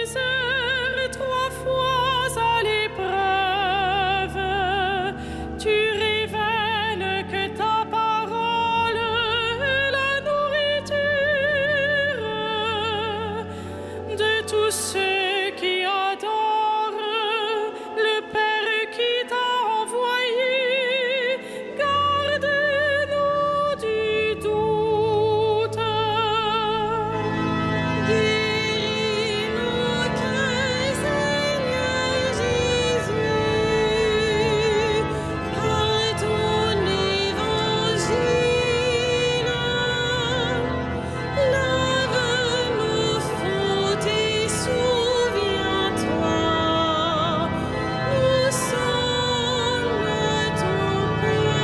désert, 3 fois à l'épreuve, tu révèles que ta parole est la nourriture de tous ceux qui adorent le Père qui t'a envoyé. Garde-nous du doute. Guéris nos cœurs, Seigneur Jésus, par ton évangile. Lave nos fautes et souviens-toi, nous sommes ton peuple.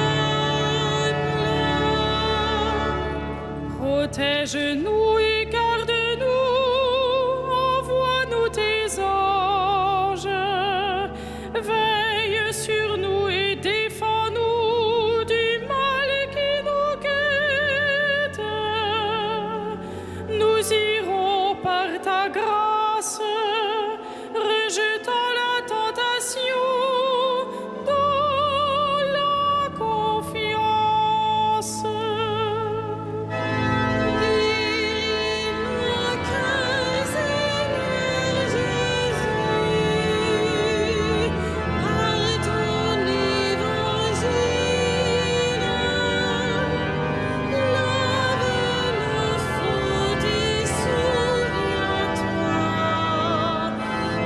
Protège-nous et garde-nous, envoie-nous tes anges, veille sur nous et défends-nous du mal qui nous guette. Nous irons par ta grâce, rejetant la tentation dans la confiance. Guéris nos cœurs, Seigneur Jésus, par ton évangile. Lave nos fautes et souviens-toi,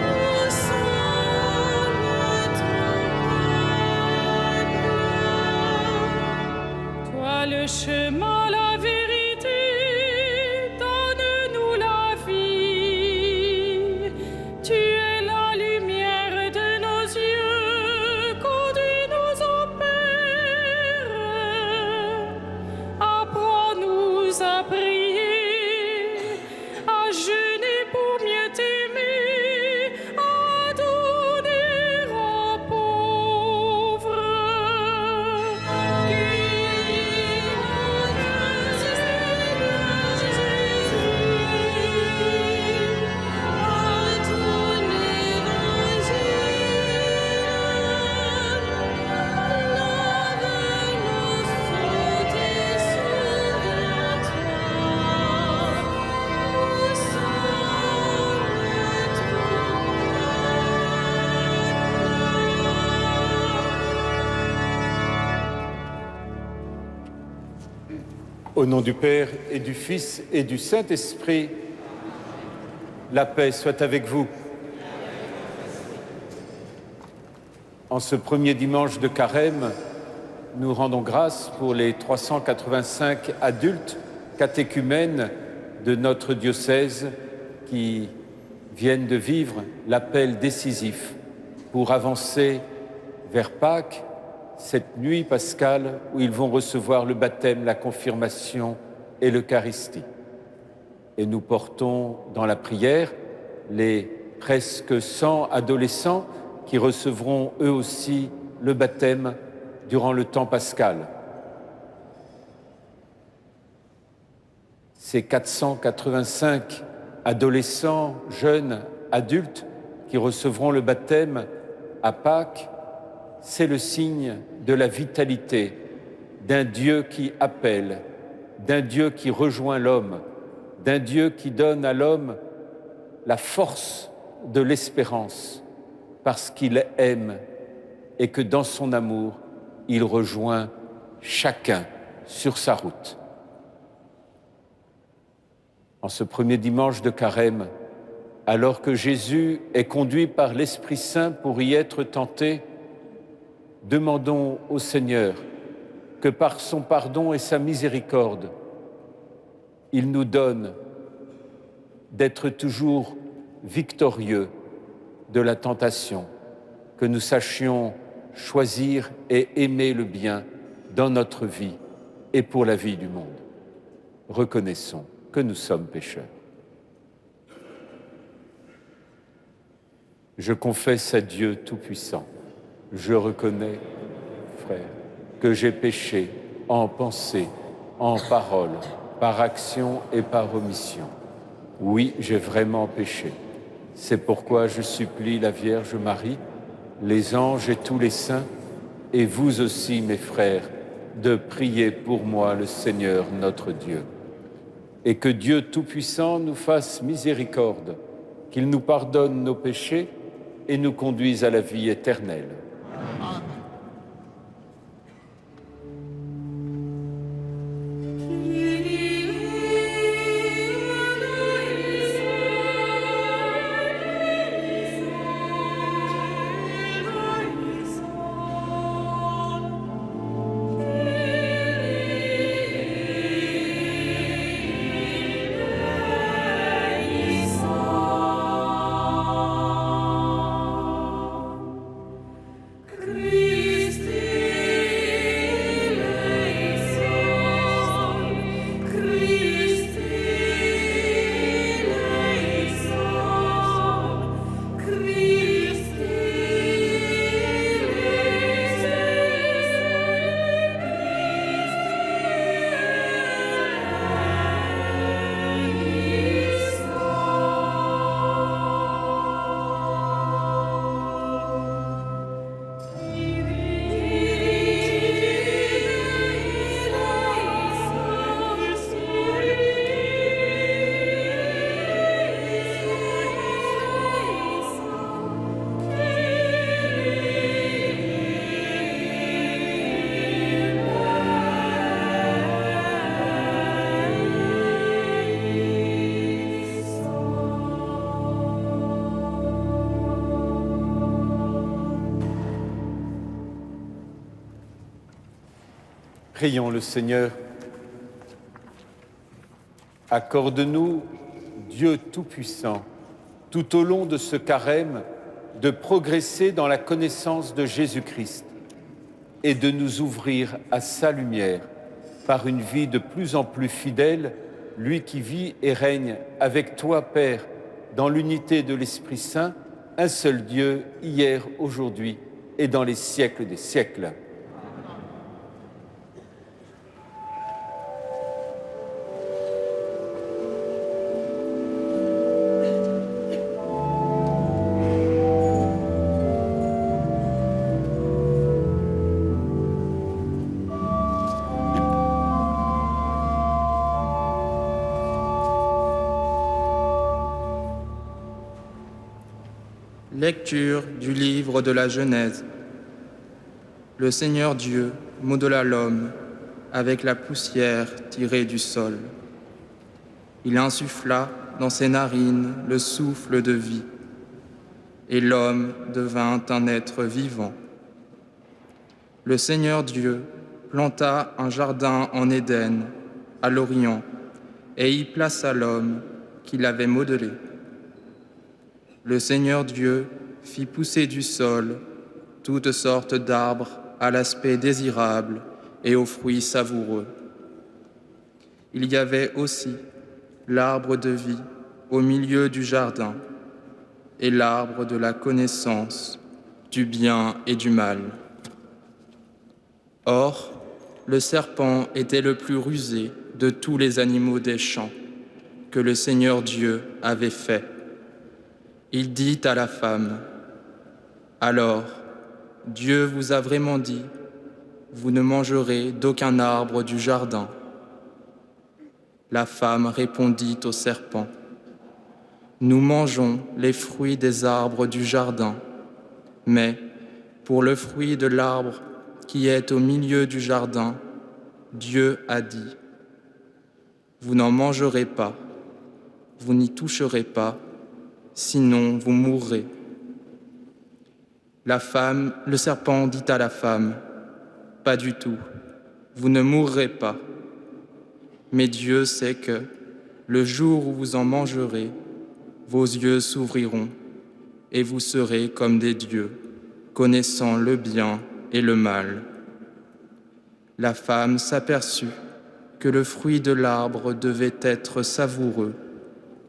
nous sommes ton peuple. Toi le chemin, la vérité, donne-nous la vie. Tu es la lumière de nos yeux, conduis-nous au Père. Apprends-nous à prier, à jeûner pour mieux t'aimer, à donner aux pauvres. Guéris nos cœurs, Seigneur Jésus, par ton évangile. Lave nos fautes et souviens-toi, nous sommes ton peuple. Au nom du Père et du Fils et du Saint-Esprit, la paix soit avec vous. En ce premier dimanche de Carême, nous rendons grâce pour les 385 adultes catéchumènes de notre diocèse qui viennent de vivre l'appel décisif pour avancer vers Pâques, cette nuit pascale où ils vont recevoir le baptême, la confirmation et l'Eucharistie. Et nous portons dans la prière les presque 100 adolescents qui recevront eux aussi le baptême durant le temps pascal. Ces 485 adolescents, jeunes, adultes qui recevront le baptême à Pâques, c'est le signe de la vitalité d'un Dieu qui appelle, d'un Dieu qui rejoint l'homme, d'un Dieu qui donne à l'homme la force de l'espérance parce qu'il aime et que dans son amour, il rejoint chacun sur sa route. En ce premier dimanche de Carême, alors que Jésus est conduit par l'Esprit Saint pour y être tenté, demandons au Seigneur que par son pardon et sa miséricorde, il nous donne d'être toujours victorieux de la tentation, que nous sachions choisir et aimer le bien dans notre vie et pour la vie du monde. Reconnaissons que nous sommes pécheurs. Je confesse à Dieu Tout-Puissant, je reconnais, frère, que j'ai péché en pensée, en parole, par action et par omission. Oui, j'ai vraiment péché. C'est pourquoi je supplie la Vierge Marie, les anges et tous les saints, et vous aussi, mes frères, de prier pour moi le Seigneur notre Dieu. Et que Dieu Tout-Puissant nous fasse miséricorde, qu'il nous pardonne nos péchés et nous conduise à la vie éternelle. Prions le Seigneur. Accorde-nous, Dieu Tout-Puissant, tout au long de ce carême, de progresser dans la connaissance de Jésus-Christ et de nous ouvrir à sa lumière par une vie de plus en plus fidèle, lui qui vit et règne avec toi, Père, dans l'unité de l'Esprit Saint, un seul Dieu, hier, aujourd'hui et dans les siècles des siècles. Lecture du livre de la Genèse. Le Seigneur Dieu modela l'homme avec la poussière tirée du sol. Il insuffla dans ses narines le souffle de vie, et l'homme devint un être vivant. Le Seigneur Dieu planta un jardin en Éden, à l'Orient, et y plaça l'homme qu'il avait modelé. Le Seigneur Dieu fit pousser du sol toutes sortes d'arbres à l'aspect désirable et aux fruits savoureux. Il y avait aussi l'arbre de vie au milieu du jardin et l'arbre de la connaissance du bien et du mal. Or, le serpent était le plus rusé de tous les animaux des champs que le Seigneur Dieu avait fait. Il dit à la femme, « Alors, Dieu vous a vraiment dit, vous ne mangerez d'aucun arbre du jardin. » La femme répondit au serpent, « Nous mangeons les fruits des arbres du jardin, mais pour le fruit de l'arbre qui est au milieu du jardin, Dieu a dit, « Vous n'en mangerez pas, vous n'y toucherez pas, sinon vous mourrez. » Le serpent dit à la femme, « Pas du tout, vous ne mourrez pas. Mais Dieu sait que, le jour où vous en mangerez, vos yeux s'ouvriront et vous serez comme des dieux, connaissant le bien et le mal. » La femme s'aperçut que le fruit de l'arbre devait être savoureux,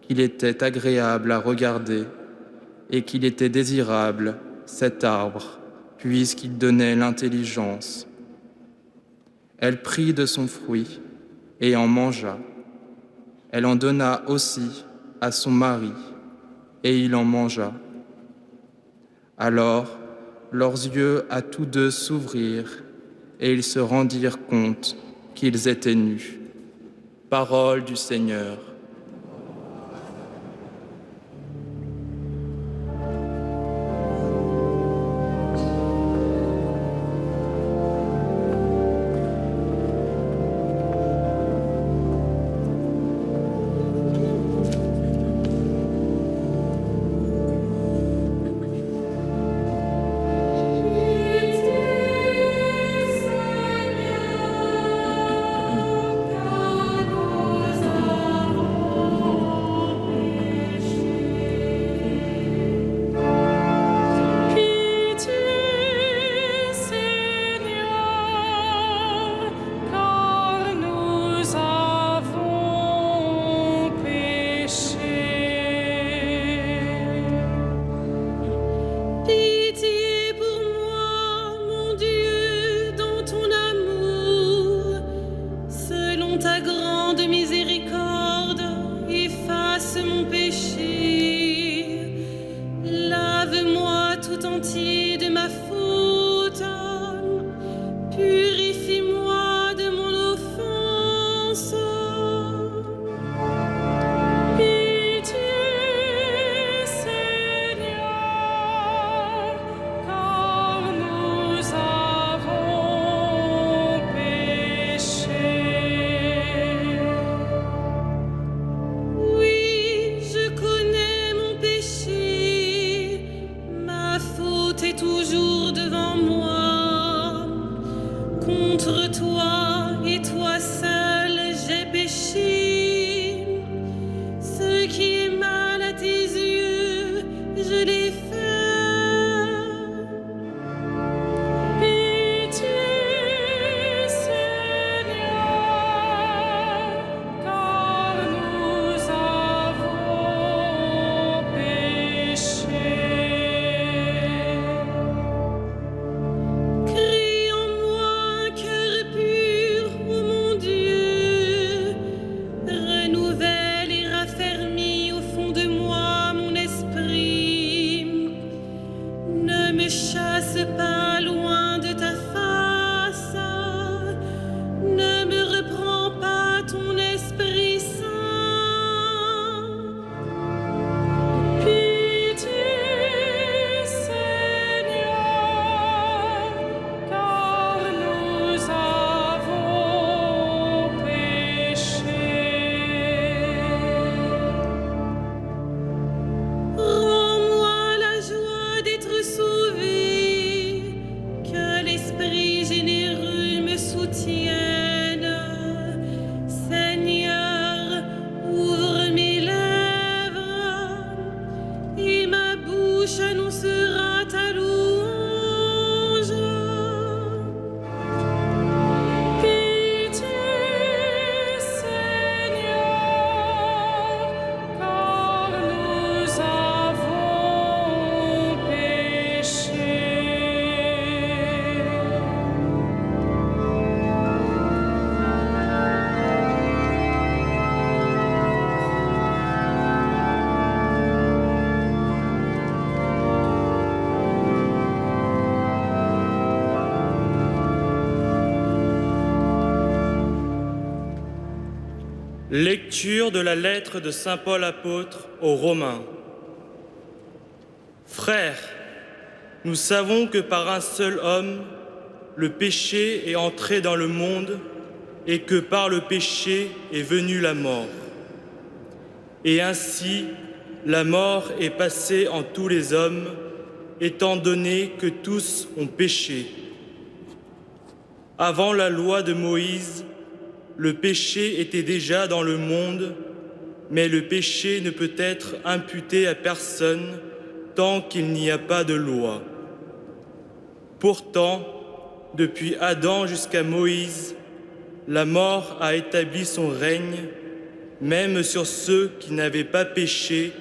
qu'il était agréable à regarder et qu'il était désirable, cet arbre, puisqu'il donnait l'intelligence. Elle prit de son fruit et en mangea. Elle en donna aussi à son mari, et il en mangea. Alors, leurs yeux à tous deux s'ouvrirent, et ils se rendirent compte qu'ils étaient nus. Parole du Seigneur. Lecture de la lettre de saint Paul apôtre aux Romains. Frères, nous savons que par un seul homme, le péché est entré dans le monde et que par le péché est venue la mort. Et ainsi, la mort est passée en tous les hommes, étant donné que tous ont péché. Avant la loi de Moïse, le péché était déjà dans le monde, mais le péché ne peut être imputé à personne tant qu'il n'y a pas de loi. Pourtant, depuis Adam jusqu'à Moïse, la mort a établi son règne, même sur ceux qui n'avaient pas péché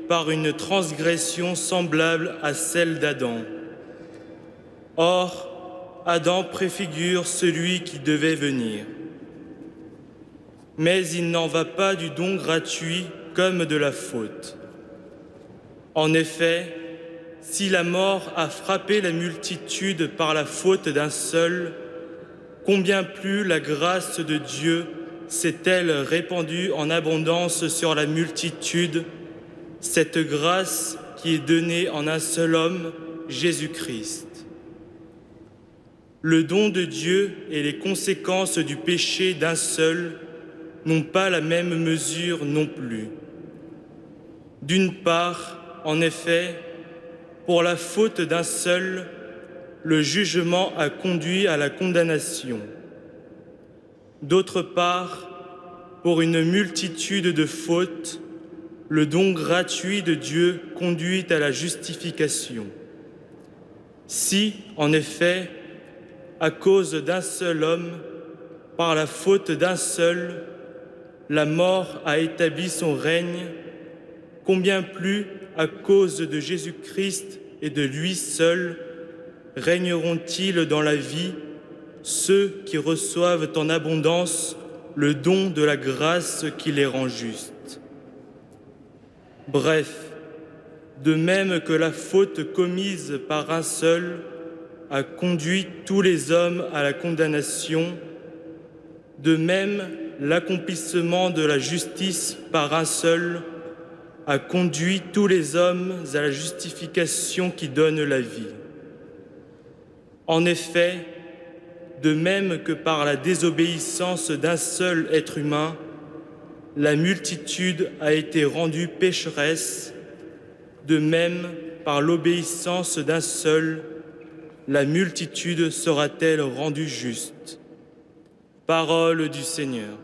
par une transgression semblable à celle d'Adam. Or, Adam préfigure celui qui devait venir. Mais il n'en va pas du don gratuit comme de la faute. En effet, si la mort a frappé la multitude par la faute d'un seul, combien plus la grâce de Dieu s'est-elle répandue en abondance sur la multitude, cette grâce qui est donnée en un seul homme, Jésus-Christ. Le don de Dieu et les conséquences du péché d'un seul n'ont pas la même mesure non plus. D'une part, en effet, pour la faute d'un seul, le jugement a conduit à la condamnation. D'autre part, pour une multitude de fautes, le don gratuit de Dieu conduit à la justification. Si, en effet, à cause d'un seul homme, par la faute d'un seul, la mort a établi son règne, combien plus, à cause de Jésus-Christ et de lui seul, régneront-ils dans la vie ceux qui reçoivent en abondance le don de la grâce qui les rend justes. Bref, de même que la faute commise par un seul a conduit tous les hommes à la condamnation, de même l'accomplissement de la justice par un seul a conduit tous les hommes à la justification qui donne la vie. En effet, de même que par la désobéissance d'un seul être humain, la multitude a été rendue pécheresse, de même, par l'obéissance d'un seul, la multitude sera-t-elle rendue juste. Parole du Seigneur.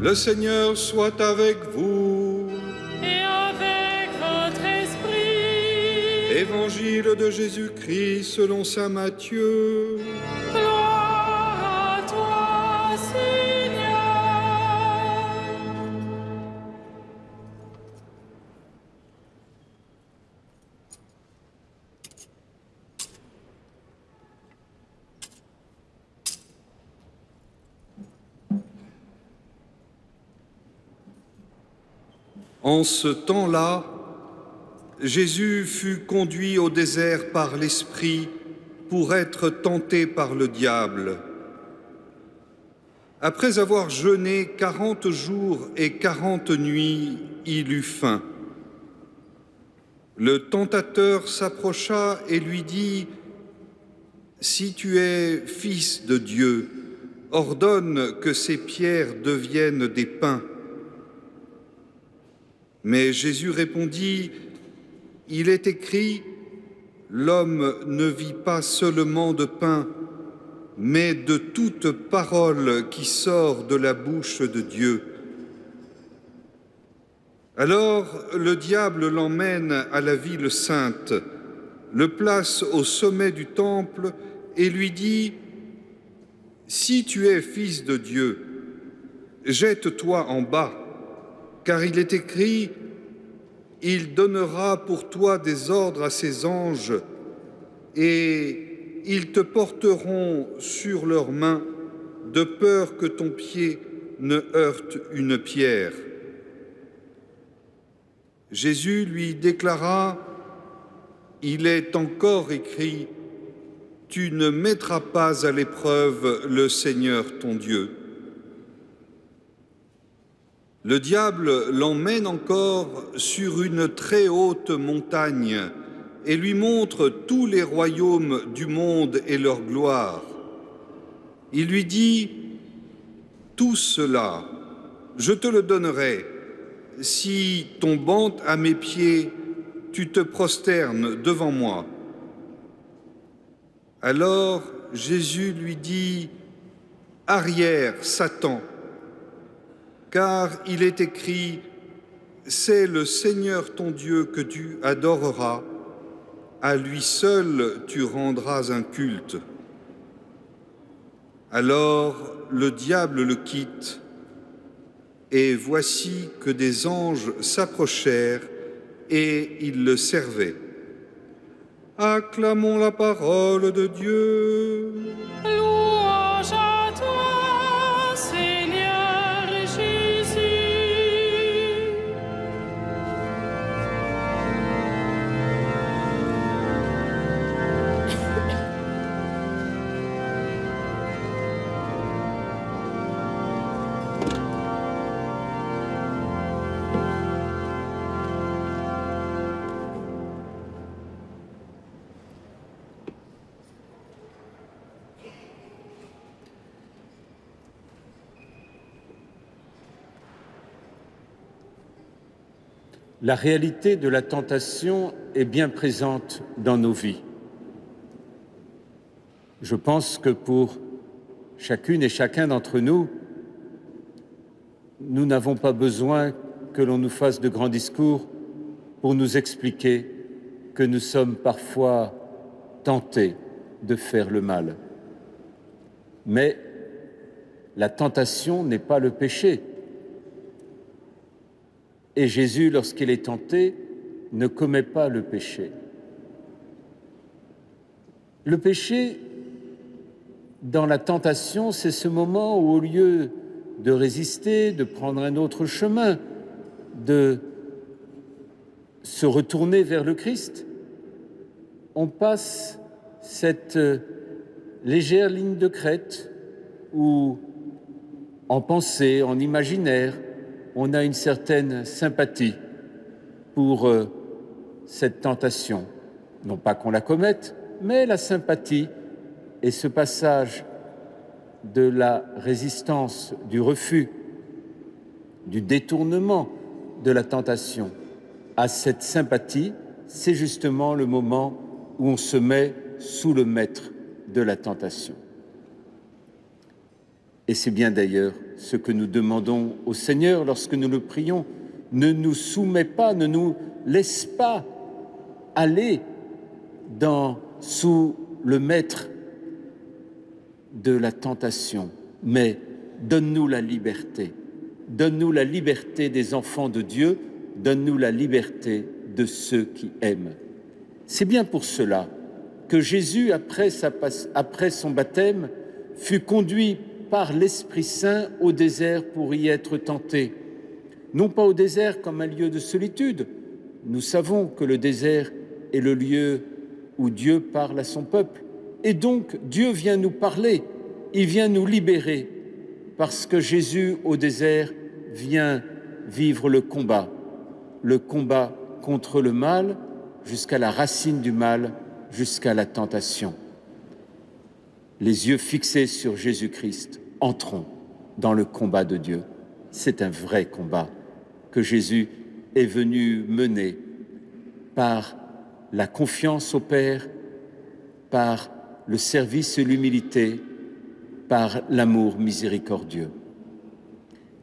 Le Seigneur soit avec vous. Et avec votre esprit. Évangile de Jésus-Christ selon saint Matthieu. Gloire à toi, Seigneur. En ce temps-là, Jésus fut conduit au désert par l'Esprit pour être tenté par le diable. Après avoir jeûné 40 jours et 40 nuits, il eut faim. Le tentateur s'approcha et lui dit : « Si tu es fils de Dieu, ordonne que ces pierres deviennent des pains. » Mais Jésus répondit : « Il est écrit, l'homme ne vit pas seulement de pain, mais de toute parole qui sort de la bouche de Dieu. Alors le diable l'emmène à la ville sainte, le place au sommet du temple et lui dit : « Si tu es fils de Dieu, jette-toi en bas, car il est écrit : il donnera pour toi des ordres à ses anges, et ils te porteront sur leurs mains, de peur que ton pied ne heurte une pierre. » Jésus lui déclara : « Il est encore écrit : tu ne mettras pas à l'épreuve le Seigneur ton Dieu. » Le diable l'emmène encore sur une très haute montagne et lui montre tous les royaumes du monde et leur gloire. Il lui dit : « Tout cela, je te le donnerai, si, tombant à mes pieds, tu te prosternes devant moi. » Alors Jésus lui dit : « Arrière, Satan, car il est écrit : c'est le Seigneur ton Dieu que tu adoreras, à lui seul tu rendras un culte. » Alors le diable le quitte, et voici que des anges s'approchèrent et ils le servaient. Acclamons la parole de Dieu. Louange à toi, Seigneur Jésus. La réalité de la tentation est bien présente dans nos vies. Je pense que pour chacune et chacun d'entre nous, nous n'avons pas besoin que l'on nous fasse de grands discours pour nous expliquer que nous sommes parfois tentés de faire le mal. Mais la tentation n'est pas le péché. Et Jésus, lorsqu'il est tenté, ne commet pas le péché. Le péché, dans la tentation, c'est ce moment où, au lieu de résister, de prendre un autre chemin, de se retourner vers le Christ, on passe cette légère ligne de crête où, en pensée, en imaginaire, on a une certaine sympathie pour cette tentation. Non pas qu'on la commette, mais la sympathie et ce passage de la résistance, du refus, du détournement de la tentation à cette sympathie, c'est justement le moment où on se met sous le maître de la tentation. Et c'est bien d'ailleurs ce que nous demandons au Seigneur lorsque nous le prions. Ne nous soumets pas, ne nous laisse pas aller sous le maître de la tentation, mais donne-nous la liberté. Donne-nous la liberté des enfants de Dieu, donne-nous la liberté de ceux qui aiment. C'est bien pour cela que Jésus, après son baptême, fut conduit par l'Esprit Saint au désert pour y être tenté. Non pas au désert comme un lieu de solitude. Nous savons que le désert est le lieu où Dieu parle à son peuple. Et donc, Dieu vient nous parler, il vient nous libérer, parce que Jésus, au désert, vient vivre le combat contre le mal, jusqu'à la racine du mal, jusqu'à la tentation. Les yeux fixés sur Jésus-Christ, entrons dans le combat de Dieu. C'est un vrai combat que Jésus est venu mener par la confiance au Père, par le service et l'humilité, par l'amour miséricordieux.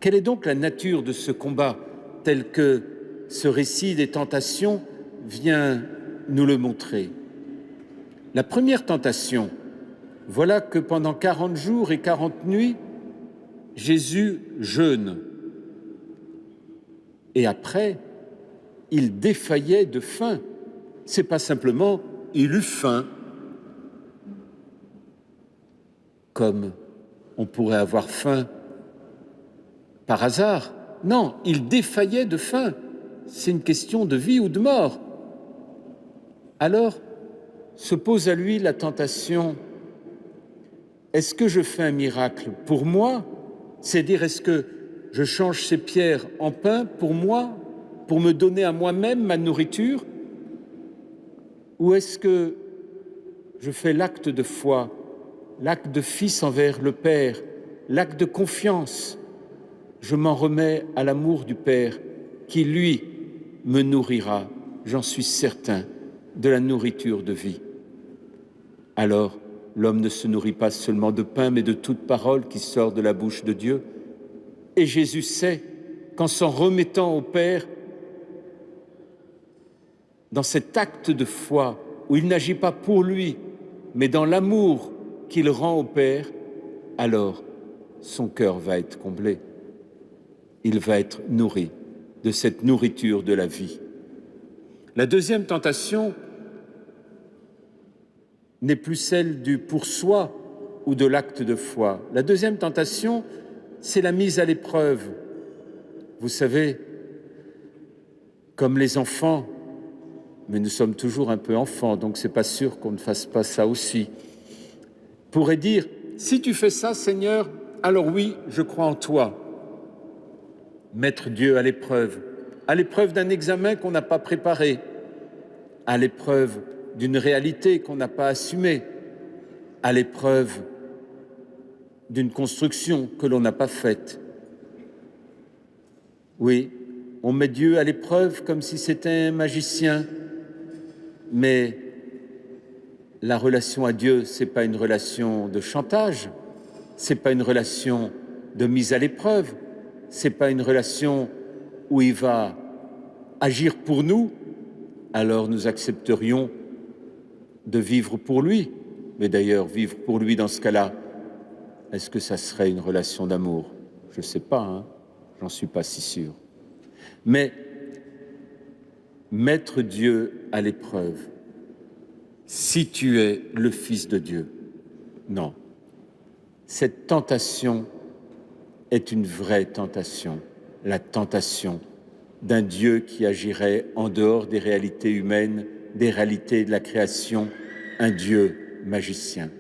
Quelle est donc la nature de ce combat tel que ce récit des tentations vient nous le montrer? La première tentation, voilà que pendant 40 jours et 40 nuits, Jésus jeûne. Et après, il défaillait de faim. C'est pas simplement il eut faim, comme on pourrait avoir faim par hasard. Non, il défaillait de faim. C'est une question de vie ou de mort. Alors, se pose à lui la tentation, est-ce que je fais un miracle pour moi? C'est-à-dire, est-ce que je change ces pierres en pain pour moi, pour me donner à moi-même ma nourriture? Ou est-ce que je fais l'acte de foi, l'acte de fils envers le Père, l'acte de confiance? Je m'en remets à l'amour du Père qui, lui, me nourrira, j'en suis certain, de la nourriture de vie. Alors, l'homme ne se nourrit pas seulement de pain, mais de toute parole qui sort de la bouche de Dieu. Et Jésus sait qu'en s'en remettant au Père, dans cet acte de foi où il n'agit pas pour lui, mais dans l'amour qu'il rend au Père, alors son cœur va être comblé. Il va être nourri de cette nourriture de la vie. La deuxième tentation n'est plus celle du pour soi ou de l'acte de foi. La deuxième tentation, c'est la mise à l'épreuve. Vous savez, comme les enfants, mais nous sommes toujours un peu enfants, donc c'est pas sûr qu'on ne fasse pas ça aussi, pourrait dire, si tu fais ça, Seigneur, alors oui, je crois en toi. Mettre Dieu à l'épreuve d'un examen qu'on n'a pas préparé, à l'épreuve d'une réalité qu'on n'a pas assumée, à l'épreuve d'une construction que l'on n'a pas faite. Oui, on met Dieu à l'épreuve comme si c'était un magicien, mais la relation à Dieu, ce n'est pas une relation de chantage, ce n'est pas une relation de mise à l'épreuve, ce n'est pas une relation où il va agir pour nous, alors nous accepterions de vivre pour lui. Mais d'ailleurs, vivre pour lui dans ce cas-là, est-ce que ça serait une relation d'amour? Je ne sais pas, hein, j'en suis pas si sûr. Mais mettre Dieu à l'épreuve, si tu es le Fils de Dieu, non. Cette tentation est une vraie tentation, la tentation d'un Dieu qui agirait en dehors des réalités humaines, des réalités de la création, un Dieu magicien.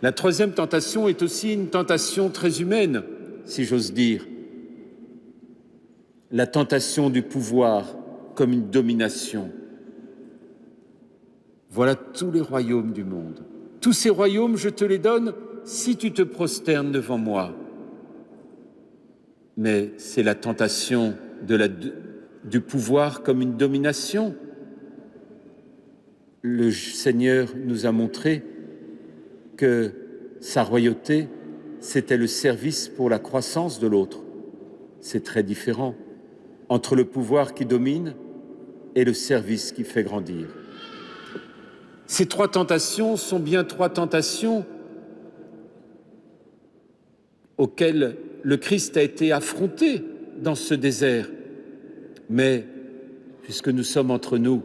La troisième tentation est aussi une tentation très humaine, si j'ose dire. La tentation du pouvoir comme une domination. Voilà tous les royaumes du monde. Tous ces royaumes, je te les donne si tu te prosternes devant moi. Mais c'est la tentation du pouvoir comme une domination. Le Seigneur nous a montré que sa royauté, c'était le service pour la croissance de l'autre. C'est très différent entre le pouvoir qui domine et le service qui fait grandir. Ces trois tentations sont bien trois tentations auxquelles le Christ a été affronté dans ce désert. Mais, puisque nous sommes entre nous,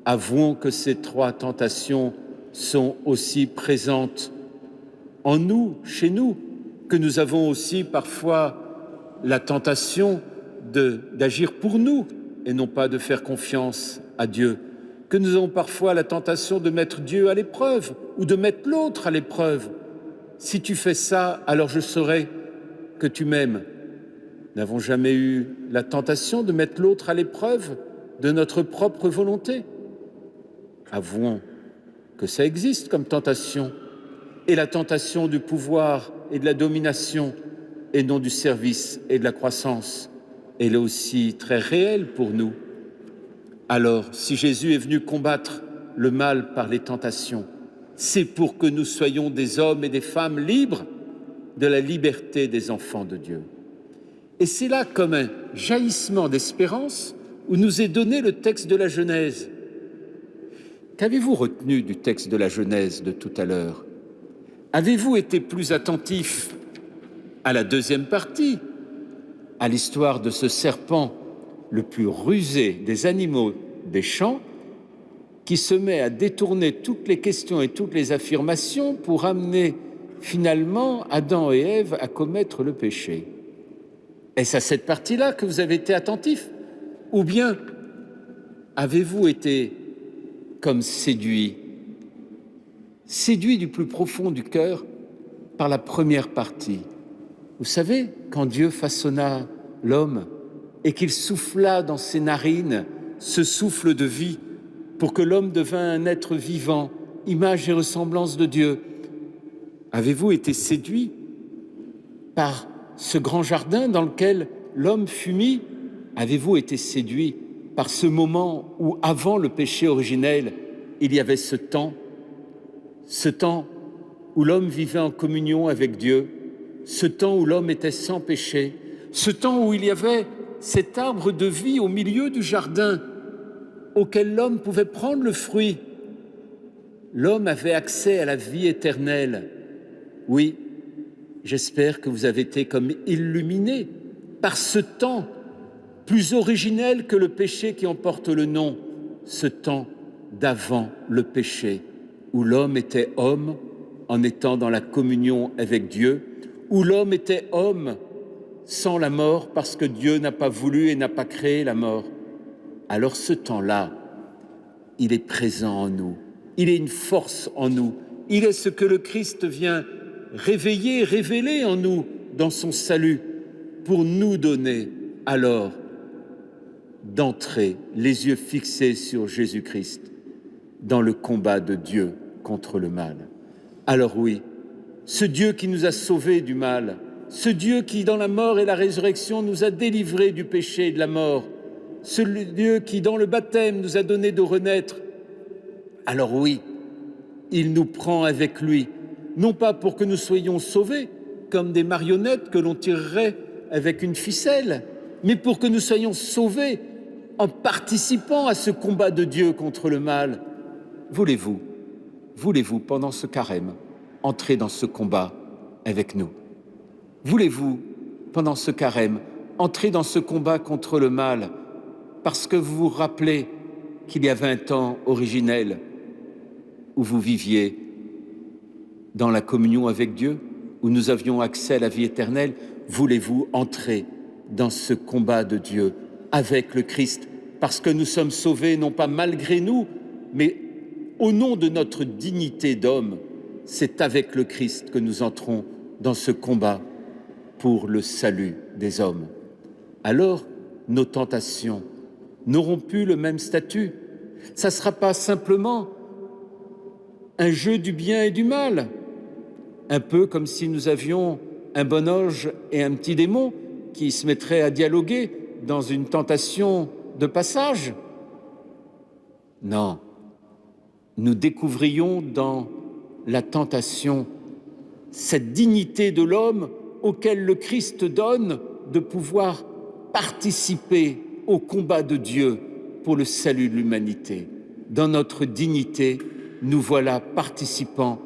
avouons que ces trois tentations sont aussi présentes en nous, chez nous, que nous avons aussi parfois la tentation d'agir pour nous et non pas de faire confiance à Dieu, que nous avons parfois la tentation de mettre Dieu à l'épreuve ou de mettre l'autre à l'épreuve. Si tu fais ça, alors je saurai que tu m'aimes. Nous n'avons jamais eu la tentation de mettre l'autre à l'épreuve de notre propre volonté. Avouons que ça existe comme tentation, et la tentation du pouvoir et de la domination, et non du service et de la croissance, elle est aussi très réelle pour nous. Alors, si Jésus est venu combattre le mal par les tentations, c'est pour que nous soyons des hommes et des femmes libres, de la liberté des enfants de Dieu. Et c'est là comme un jaillissement d'espérance où nous est donné le texte de la Genèse. Qu'avez-vous retenu du texte de la Genèse de tout à l'heure? Avez-vous été plus attentif à la deuxième partie, à l'histoire de ce serpent le plus rusé des animaux des champs, qui se met à détourner toutes les questions et toutes les affirmations pour amener finalement Adam et Ève à commettre le péché? Est-ce à cette partie-là que vous avez été attentif? Ou bien avez-vous été comme séduit du plus profond du cœur par la première partie? Vous savez, quand Dieu façonna l'homme et qu'il souffla dans ses narines ce souffle de vie pour que l'homme devint un être vivant, image et ressemblance de Dieu, avez-vous été séduit par ce grand jardin dans lequel l'homme fut mis? Avez-vous été séduit par ce moment où, avant le péché originel, il y avait ce temps où l'homme vivait en communion avec Dieu, ce temps où l'homme était sans péché, ce temps où il y avait cet arbre de vie au milieu du jardin auquel l'homme pouvait prendre le fruit? L'homme avait accès à la vie éternelle. Oui, j'espère que vous avez été comme illuminés par ce temps plus originel que le péché qui en porte le nom, ce temps d'avant le péché, où l'homme était homme en étant dans la communion avec Dieu, où l'homme était homme sans la mort parce que Dieu n'a pas voulu et n'a pas créé la mort. Alors ce temps-là, il est présent en nous, il est une force en nous, il est ce que le Christ vient réveiller, révéler en nous dans son salut pour nous donner alors d'entrer les yeux fixés sur Jésus-Christ dans le combat de Dieu contre le mal. Alors oui, ce Dieu qui nous a sauvés du mal, ce Dieu qui dans la mort et la résurrection nous a délivrés du péché et de la mort, ce Dieu qui dans le baptême nous a donné de renaître, alors oui, il nous prend avec lui, non pas pour que nous soyons sauvés comme des marionnettes que l'on tirerait avec une ficelle, mais pour que nous soyons sauvés en participant à ce combat de Dieu contre le mal. Voulez-vous, pendant ce carême, entrer dans ce combat avec nous? Voulez-vous, pendant ce carême, entrer dans ce combat contre le mal parce que vous vous rappelez qu'il y avait un temps originel où vous viviez dans la communion avec Dieu, où nous avions accès à la vie éternelle? Voulez-vous entrer dans ce combat de Dieu avec le Christ, parce que nous sommes sauvés non pas malgré nous, mais au nom de notre dignité d'homme? C'est avec le Christ que nous entrons dans ce combat pour le salut des hommes. Alors, nos tentations n'auront plus le même statut. Ça ne sera pas simplement un jeu du bien et du mal, un peu comme si nous avions un bon ange et un petit démon qui se mettraient à dialoguer dans une tentation de passage. Non, nous découvrions dans la tentation cette dignité de l'homme auquel le Christ donne de pouvoir participer au combat de Dieu pour le salut de l'humanité. Dans notre dignité, nous voilà participants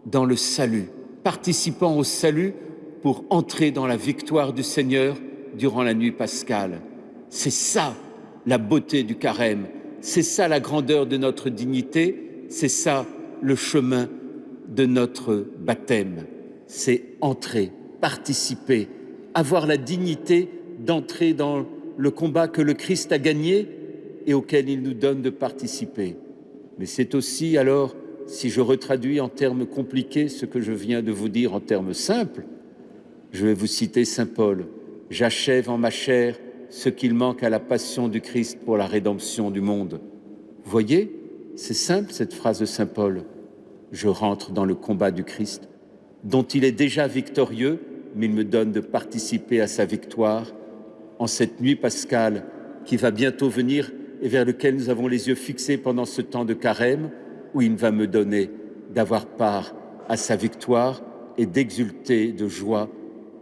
dans le salut, participants au salut pour entrer dans la victoire du Seigneur durant la nuit pascale. C'est ça la beauté du carême, c'est ça la grandeur de notre dignité, c'est ça le chemin de notre baptême. C'est entrer, participer, avoir la dignité d'entrer dans le combat que le Christ a gagné et auquel il nous donne de participer. Mais c'est aussi alors, si je retraduis en termes compliqués ce que je viens de vous dire en termes simples, je vais vous citer saint Paul. « J'achève en ma chair ce qu'il manque à la passion du Christ pour la rédemption du monde. » Vous voyez, c'est simple cette phrase de saint Paul. Je rentre dans le combat du Christ, dont il est déjà victorieux, mais il me donne de participer à sa victoire en cette nuit pascale qui va bientôt venir et vers lequel nous avons les yeux fixés pendant ce temps de carême, où il va me donner d'avoir part à sa victoire et d'exulter de joie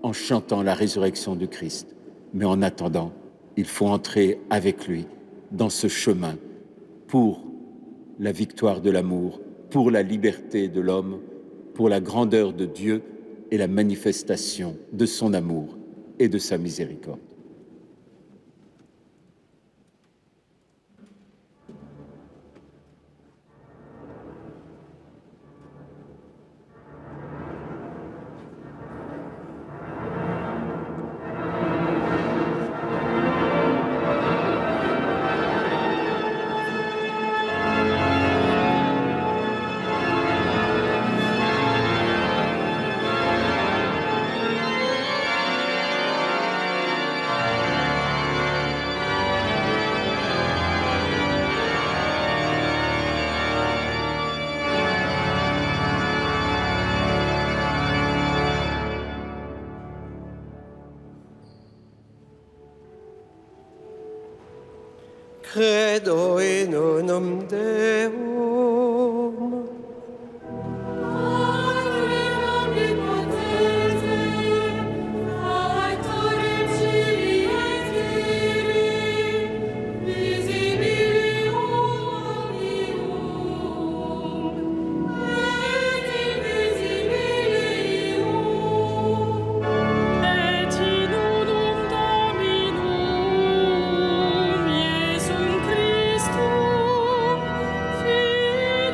en chantant la résurrection du Christ. Mais en attendant, il faut entrer avec lui dans ce chemin pour la victoire de l'amour, pour la liberté de l'homme, pour la grandeur de Dieu et la manifestation de son amour et de sa miséricorde. Credo in unum Deum, et in unum Dominum Iesum Christum, Filii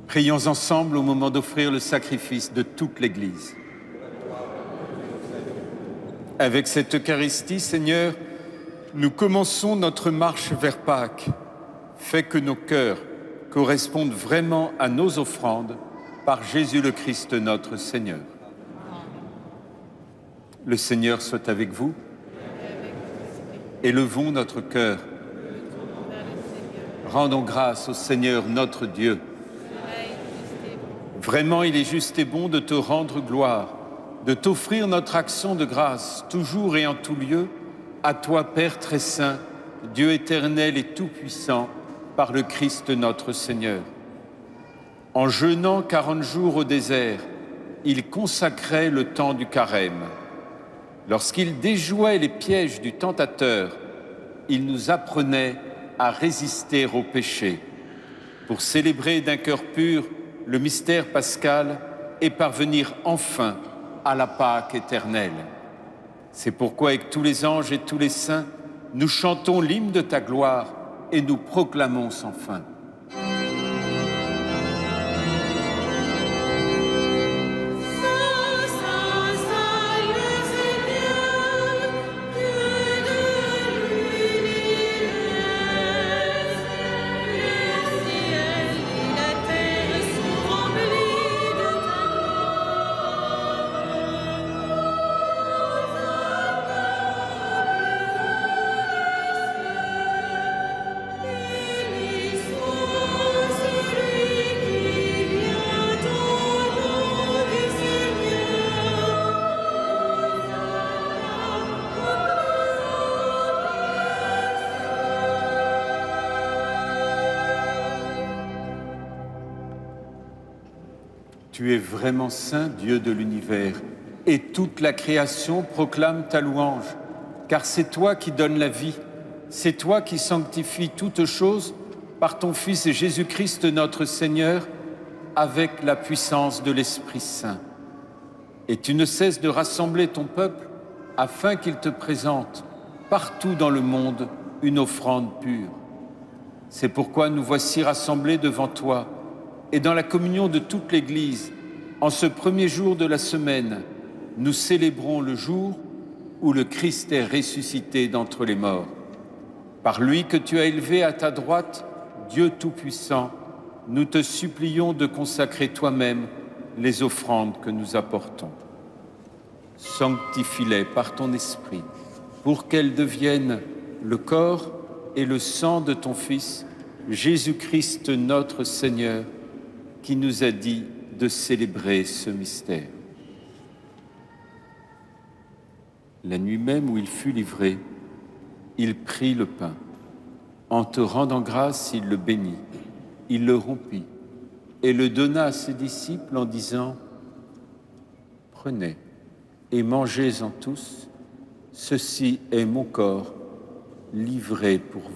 Prions ensemble au moment d'offrir le sacrifice de toute l'Église. Avec cette Eucharistie, Seigneur, nous commençons notre marche vers Pâques. Fais que nos cœurs correspondent vraiment à nos offrandes par Jésus le Christ notre Seigneur. Le Seigneur soit avec vous. Élevons notre cœur. Rendons grâce au Seigneur notre Dieu. Vraiment, il est juste et bon de te rendre gloire, de t'offrir notre action de grâce, toujours et en tout lieu, à toi, Père très saint, Dieu éternel et tout-puissant, par le Christ notre Seigneur. En jeûnant 40 jours au désert, il consacrait le temps du carême. Lorsqu'il déjouait les pièges du tentateur, il nous apprenait à résister au péché, pour célébrer d'un cœur pur le mystère pascal et parvenir enfin à la Pâque éternelle. C'est pourquoi avec tous les anges et tous les saints, nous chantons l'hymne de ta gloire et nous proclamons sans fin. Tu es vraiment saint, Dieu de l'univers, et toute la création proclame ta louange, car c'est toi qui donnes la vie, c'est toi qui sanctifies toutes choses par ton Fils Jésus-Christ notre Seigneur, avec la puissance de l'Esprit Saint. Et tu ne cesses de rassembler ton peuple afin qu'il te présente partout dans le monde une offrande pure. C'est pourquoi nous voici rassemblés devant toi, et dans la communion de toute l'Église, en ce premier jour de la semaine, nous célébrons le jour où le Christ est ressuscité d'entre les morts. Par lui que tu as élevé à ta droite, Dieu Tout-Puissant, nous te supplions de consacrer toi-même les offrandes que nous apportons. Sanctifie-les par ton Esprit, pour qu'elles deviennent le corps et le sang de ton Fils, Jésus-Christ notre Seigneur, qui nous a dit de célébrer ce mystère. La nuit même où il fut livré, il prit le pain. En te rendant grâce, il le bénit, il le rompit et le donna à ses disciples en disant « Prenez et mangez-en tous, ceci est mon corps livré pour vous. »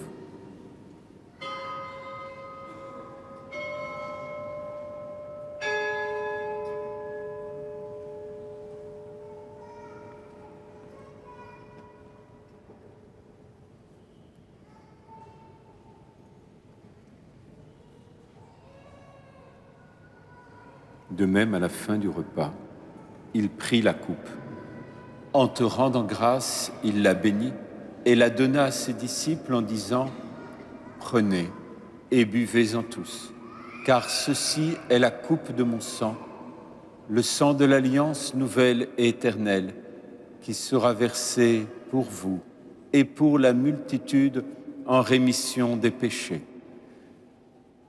De même, à la fin du repas, il prit la coupe. En te rendant grâce, il la bénit et la donna à ses disciples en disant « Prenez et buvez-en tous, car ceci est la coupe de mon sang, le sang de l'alliance nouvelle et éternelle, qui sera versé pour vous et pour la multitude en rémission des péchés.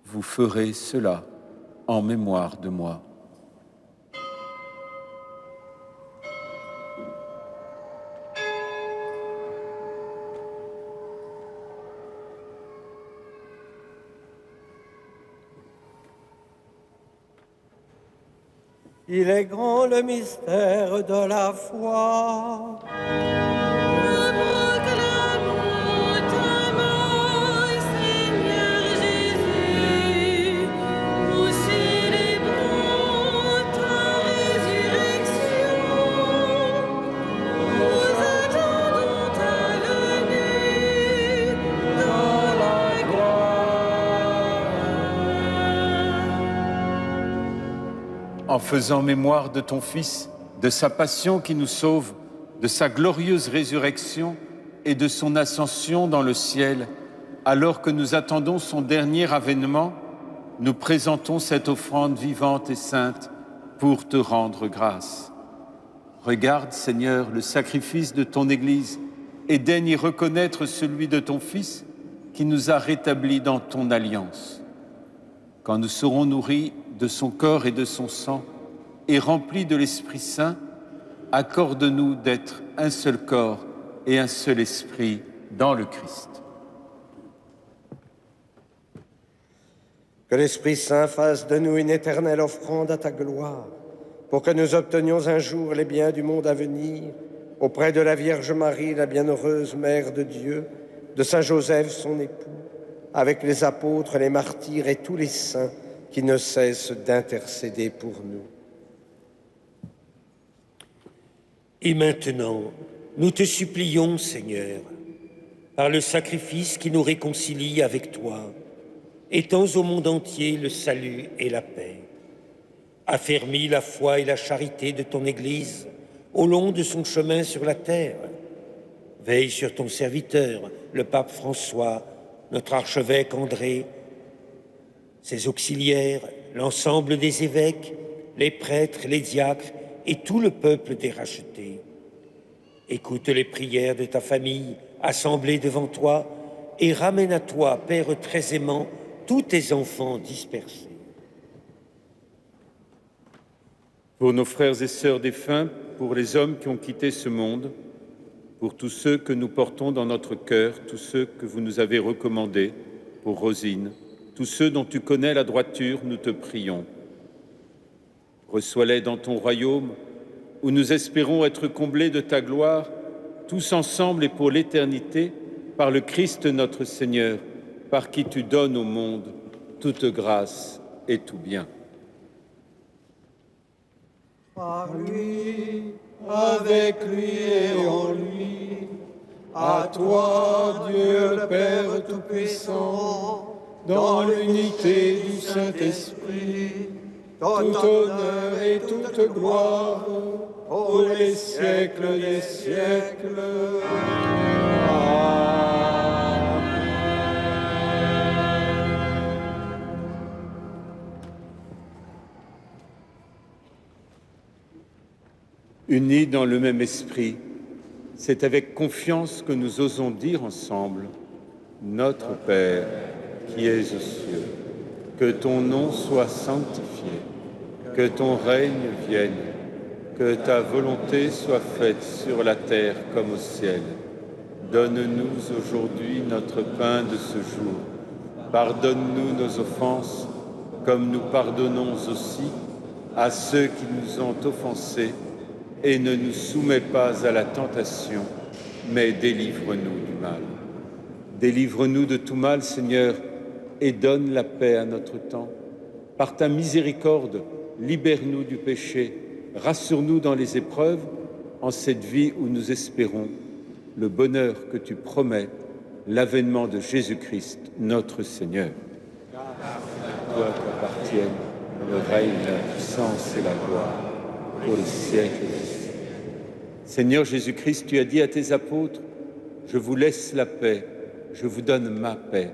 Vous ferez cela en mémoire de moi. » Il est grand le mystère de la foi. Nous proclamons ta mort, Seigneur Jésus. Nous célébrons ta résurrection. Nous attendons ta venue dans la gloire. en faisant mémoire de ton Fils, de sa passion qui nous sauve, de sa glorieuse résurrection et de son ascension dans le ciel, alors que nous attendons son dernier avènement, nous présentons cette offrande vivante et sainte pour te rendre grâce. Regarde, Seigneur, le sacrifice de ton Église et daigne y reconnaître celui de ton Fils qui nous a rétablis dans ton alliance. Quand nous serons nourris de son corps et de son sang et remplis de l'Esprit Saint, accorde-nous d'être un seul corps et un seul esprit dans le Christ. Que l'Esprit Saint fasse de nous une éternelle offrande à ta gloire, pour que nous obtenions un jour les biens du monde à venir, auprès de la Vierge Marie, la bienheureuse Mère de Dieu, de Saint Joseph, son époux, avec les apôtres, les martyrs et tous les saints qui ne cessent d'intercéder pour nous. Et maintenant, nous te supplions, Seigneur, par le sacrifice qui nous réconcilie avec toi, étends au monde entier le salut et la paix. Affermis la foi et la charité de ton Église au long de son chemin sur la terre. Veille sur ton serviteur, le pape François, notre archevêque André, ses auxiliaires, l'ensemble des évêques, les prêtres, les diacres et tout le peuple des rachetés. Écoute les prières de ta famille assemblée devant toi et ramène à toi, Père très aimant, tous tes enfants dispersés. Pour nos frères et sœurs défunts, pour les hommes qui ont quitté ce monde, pour tous ceux que nous portons dans notre cœur, tous ceux que vous nous avez recommandés, pour Rosine, tous ceux dont tu connais la droiture, nous te prions. Reçois-les dans ton royaume, où nous espérons être comblés de ta gloire, tous ensemble et pour l'éternité, par le Christ notre Seigneur, par qui tu donnes au monde toute grâce et tout bien. Par lui, avec lui et en lui, à toi, Dieu le Père Tout-Puissant, dans l'unité du Saint-Esprit, tout honneur et toute gloire, pour les siècles des siècles. Unis dans le même esprit, c'est avec confiance que nous osons dire ensemble « Notre Père, qui es aux cieux, que ton nom soit sanctifié, que ton règne vienne, que ta volonté soit faite sur la terre comme au ciel. Donne-nous aujourd'hui notre pain de ce jour. Pardonne-nous nos offenses, comme nous pardonnons aussi à ceux qui nous ont offensés, et ne nous soumets pas à la tentation, mais délivre-nous du mal. Délivre-nous de tout mal, Seigneur, et donne la paix à notre temps. Par ta miséricorde, libère-nous du péché, rassure-nous dans les épreuves, en cette vie où nous espérons le bonheur que tu promets, l'avènement de Jésus-Christ, notre Seigneur. À toi qu'appartiennent le règne, la puissance et la gloire, pour les siècles des siècles. Seigneur Jésus-Christ, tu as dit à tes apôtres, « Je vous laisse la paix, je vous donne ma paix.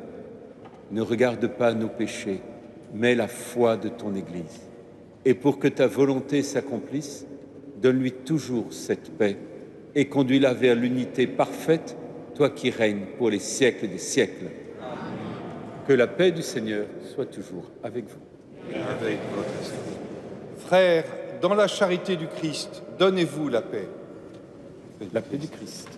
Ne regarde pas nos péchés, mais la foi de ton Église. Et pour que ta volonté s'accomplisse, donne-lui toujours cette paix et conduis-la vers l'unité parfaite, toi qui règnes pour les siècles des siècles. Amen. Que la paix du Seigneur soit toujours avec vous. Et avec votre esprit. Frères, dans la charité du Christ, donnez-vous la paix. La paix du Christ.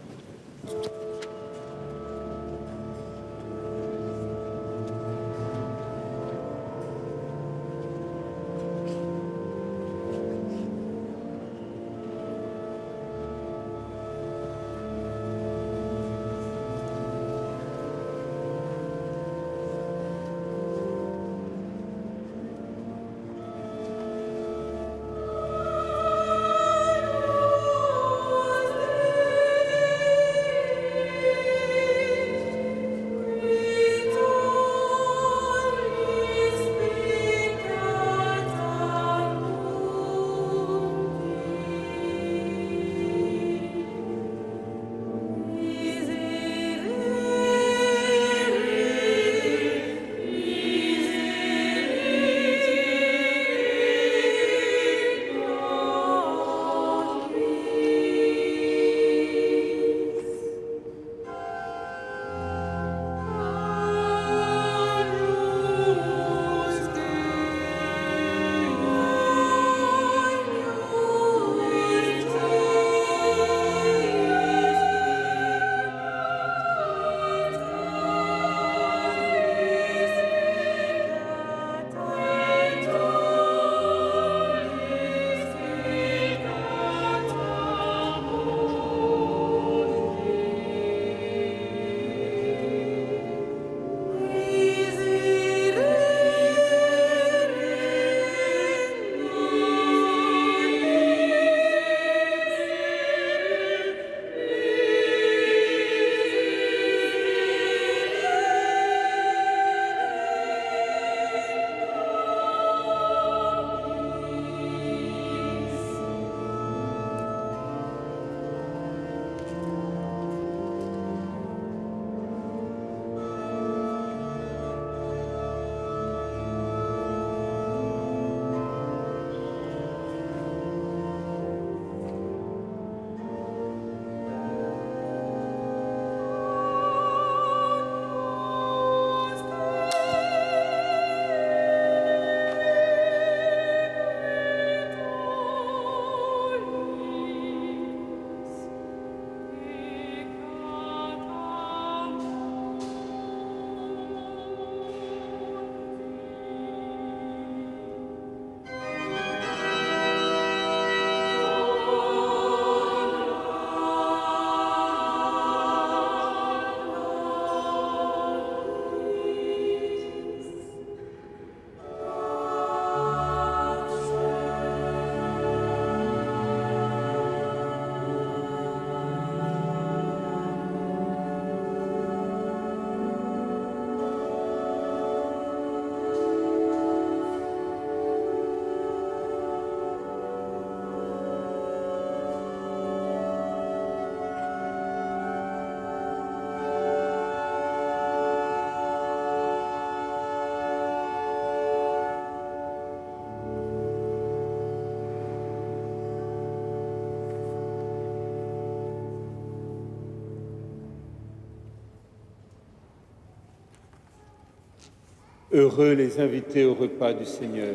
Heureux les invités au repas du Seigneur.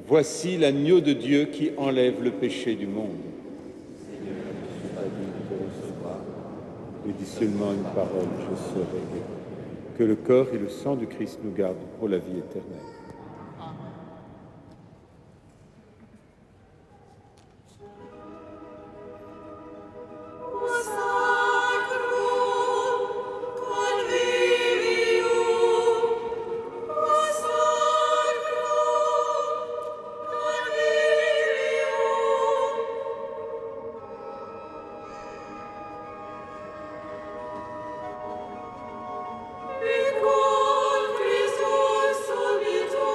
Voici l'agneau de Dieu qui enlève le péché du monde. Seigneur, je ne suis pas digne de recevoir, mais dis seulement une parole, je serai guéri. Que le corps et le sang du Christ nous gardent pour la vie éternelle. Christus,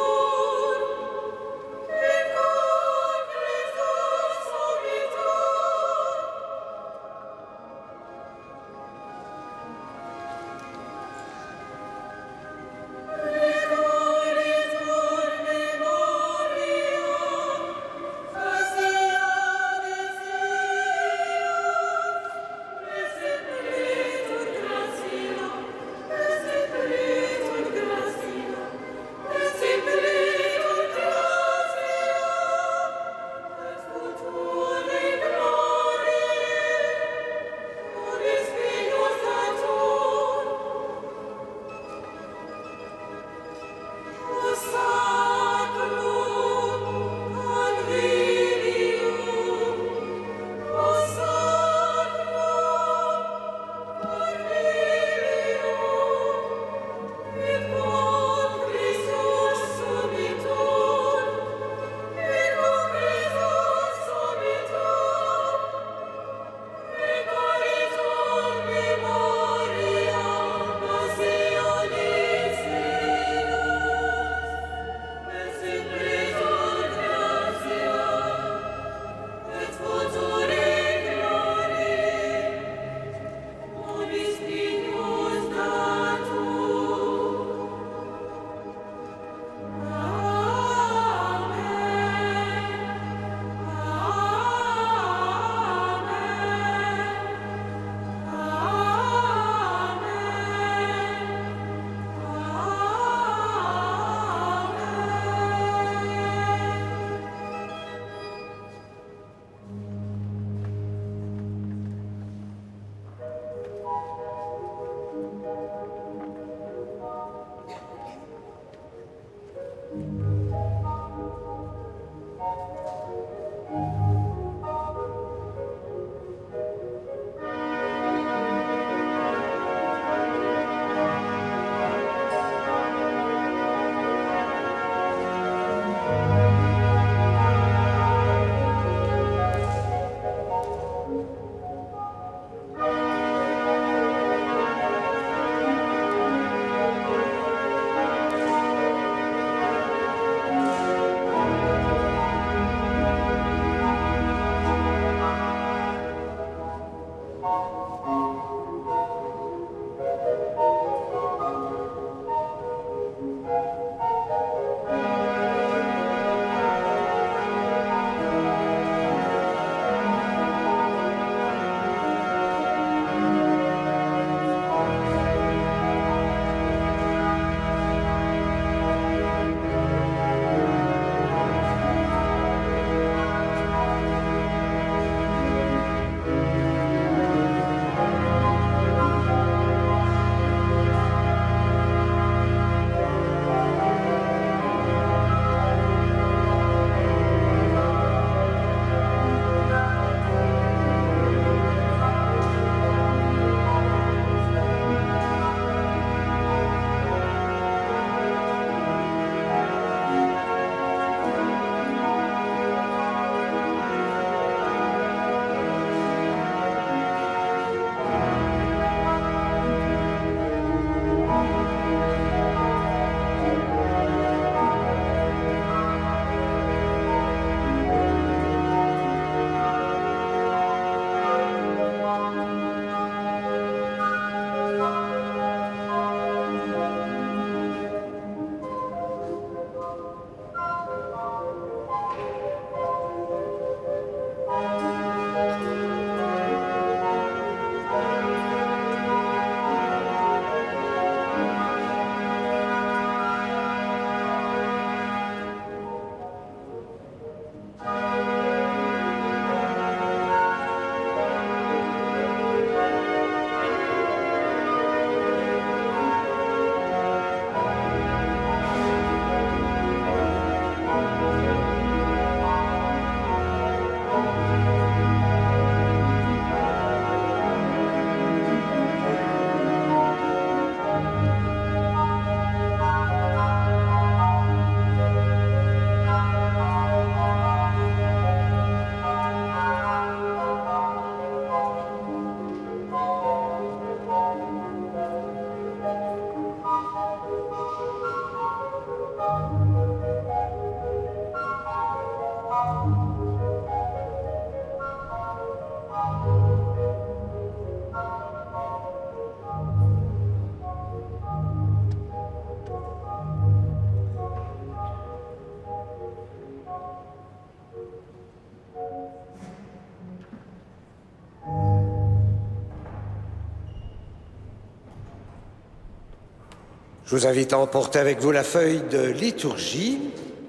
Je vous invite à emporter avec vous la feuille de liturgie.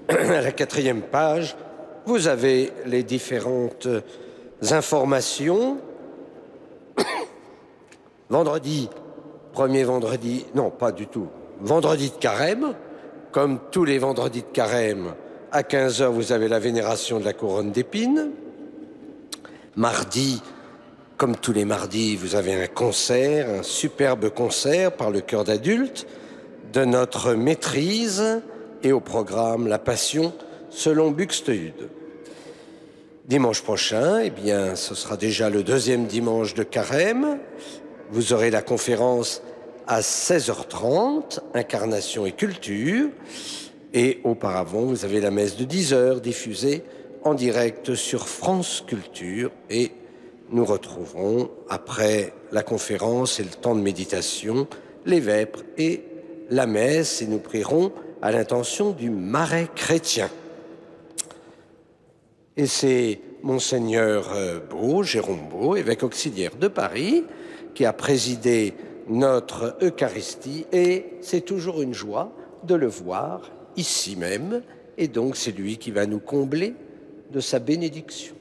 À la 4e page, vous avez les différentes informations. Vendredi, premier vendredi, non pas du tout, vendredi de Carême. Comme tous les vendredis de Carême, à 15 h, vous avez la vénération de la couronne d'épines. Mardi, comme tous les mardis, vous avez un concert, un superbe concert par le chœur d'adultes de notre maîtrise et au programme La Passion selon Buxtehude. Dimanche prochain, eh bien, ce sera déjà le 2e dimanche de Carême. Vous aurez la conférence à 16h30, Incarnation et Culture. Et auparavant, vous avez la messe de 10 h diffusée en direct sur France Culture. Et nous retrouverons, après la conférence et le temps de méditation, les vêpres et la messe. Et nous prierons à l'intention du Marais chrétien. Et c'est Monseigneur Beau, Jérôme Beau, évêque auxiliaire de Paris, qui a présidé notre Eucharistie, et c'est toujours une joie de le voir ici même, et donc c'est lui qui va nous combler de sa bénédiction.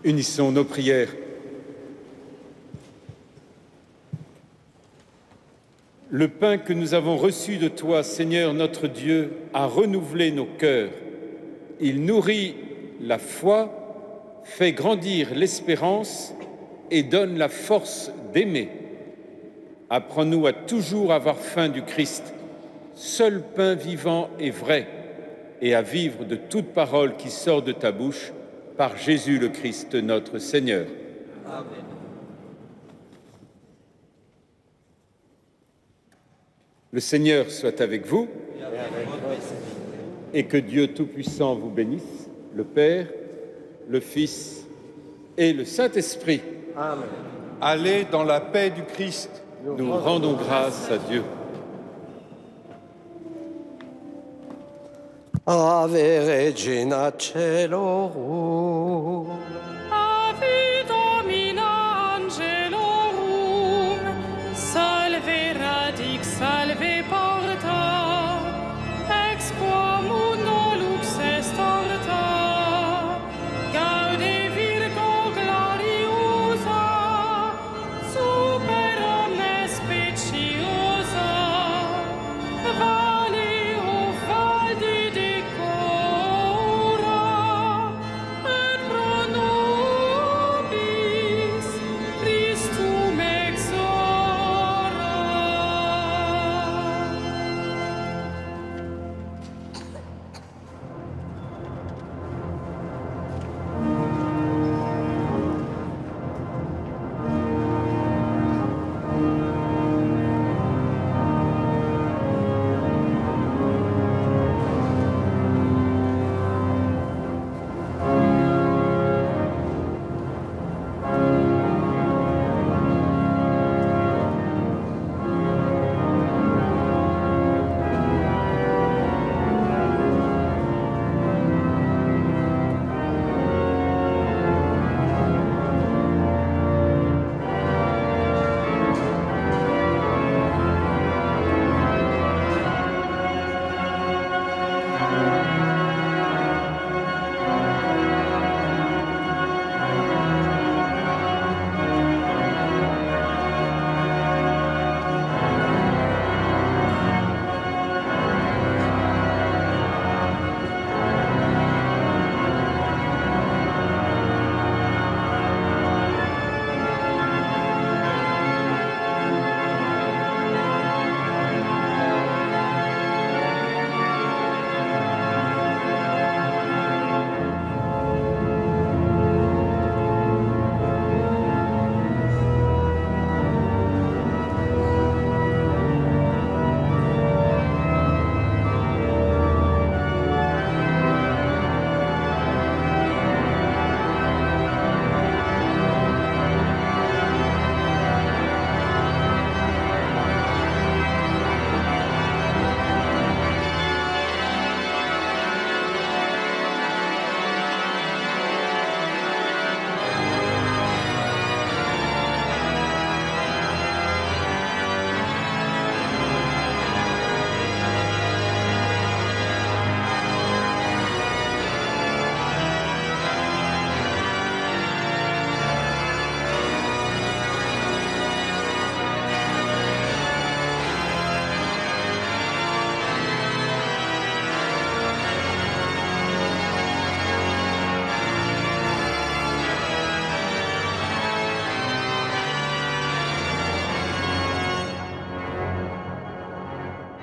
Unissons nos prières. Le pain que nous avons reçu de toi, Seigneur notre Dieu, a renouvelé nos cœurs. Il nourrit la foi, fait grandir l'espérance et donne la force d'aimer. Apprends-nous à toujours avoir faim du Christ, seul pain vivant et vrai, et à vivre de toute parole qui sort de ta bouche, par Jésus le Christ notre Seigneur. Amen. Le Seigneur soit avec vous et que Dieu Tout-Puissant vous bénisse, le Père, le Fils et le Saint-Esprit. Amen. Allez dans la paix du Christ. Nous rendons grâce à Dieu. Ave Regina Caelorum. Ave Domina Angelorum, salve radix